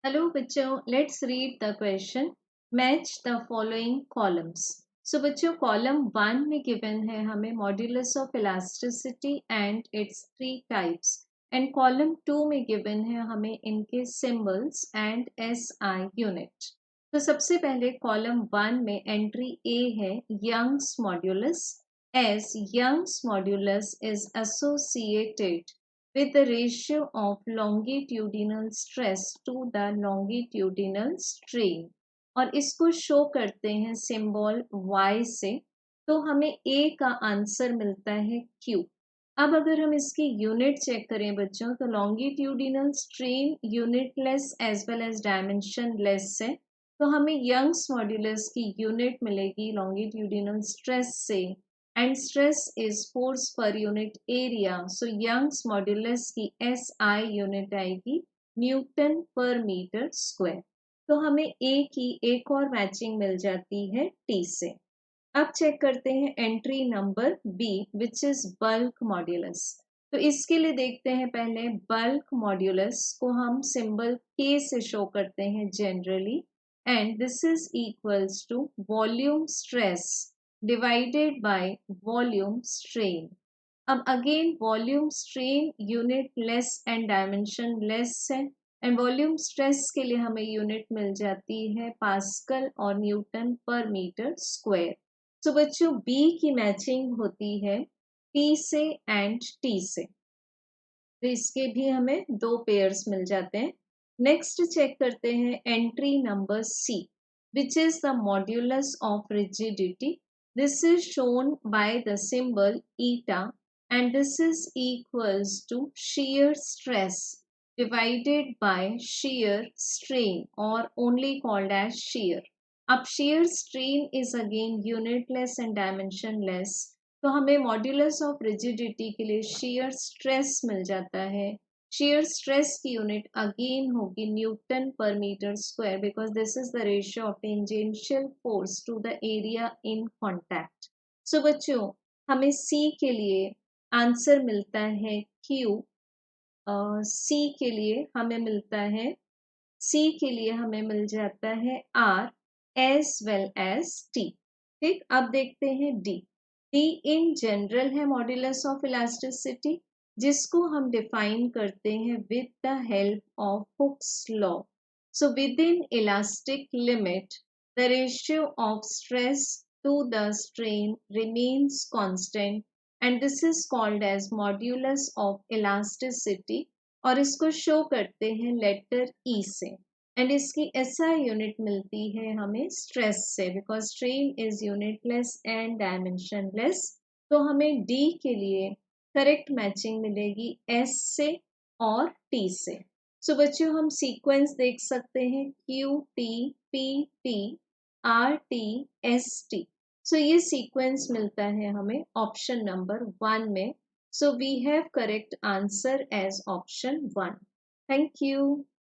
Hello बच्चों, let's read the question. Match the following columns. So बच्चों, column 1 में given है हमें modulus of elasticity and it's three types, and column 2 में given है हमें इनके सिंबल्स एंड एसआई यूनिट। तो सबसे पहले कॉलम 1 में एंट्री ए है Young's modulus, as Young's modulus is associated with the ratio of longitudinal stress to the longitudinal strain, और इसको शो करते हैं सिंबल y से। तो हमें a का आंसर मिलता है q। अब अगर हम इसकी यूनिट चेक करें बच्चों, तो longitudinal strain unitless as well as dimensionless है, तो हमें यंग्स मॉड्यूलस की यूनिट मिलेगी लॉन्गिट्यूडिनल स्ट्रेस से, and stress is force per unit area. So Young's modulus की एसआई यूनिट आएगी न्यूटन पर मीटर स्क्वायर। तो हमें ए की एक और मैचिंग मिल जाती है टी से। अब चेक करते हैं entry number B, which is bulk modulus. तो इसके लिए देखते हैं पहले बल्क मॉड्यूलस को हम सिंबल के से शो करते हैं generally, and this is equals to volume stress divided by volume strain. अब again volume strain unitless and dimensionless है, एंड वॉल्यूम स्ट्रेस के लिए हमें यूनिट मिल जाती है पास्कल और न्यूटन पर मीटर स्क्वायर। तो बच्चों, बी की मैचिंग होती है पी से एंड टी से, तो इसके भी हमें दो पेयर्स मिल जाते हैं। नेक्स्ट चेक करते हैं entry number C, which is the modulus of rigidity. This is shown by the symbol eta, and this is equals to shear stress divided by shear strain, or only called as shear. अब shear strain is again unitless and dimensionless, तो हमें modulus of rigidity के लिए shear stress मिल जाता है। shear stress की unit again होगी newton per metre square, because this is the ratio of tangential force to the area in contact. So बच्चों, हमें सी के लिए आंसर मिलता है Q। सी के लिए हमें मिलता है सी के लिए हमें मिल जाता है R as well as T। ठीक, अब देखते हैं डी। डी इन जनरल है मॉड्यूलस ऑफ इलास्टिसिटी, जिसको हम डिफाइन करते हैं with the help of Hooke's law. So within elastic limit the ratio of stress to the strain remains constant, and this is called as modulus of elasticity, और इसको show करते हैं letter ई से, and इसकी SI unit मिलती है हमें stress से, because strain is unitless and dimensionless. तो हमें डी के लिए करेक्ट मैचिंग मिलेगी एस से और टी से। सो बच्चों, हम सीक्वेंस देख सकते हैं Q T P T R T S T. So ये सीक्वेंस मिलता है हमें ऑप्शन नंबर 1 में। So we have correct answer as option 1. Thank you.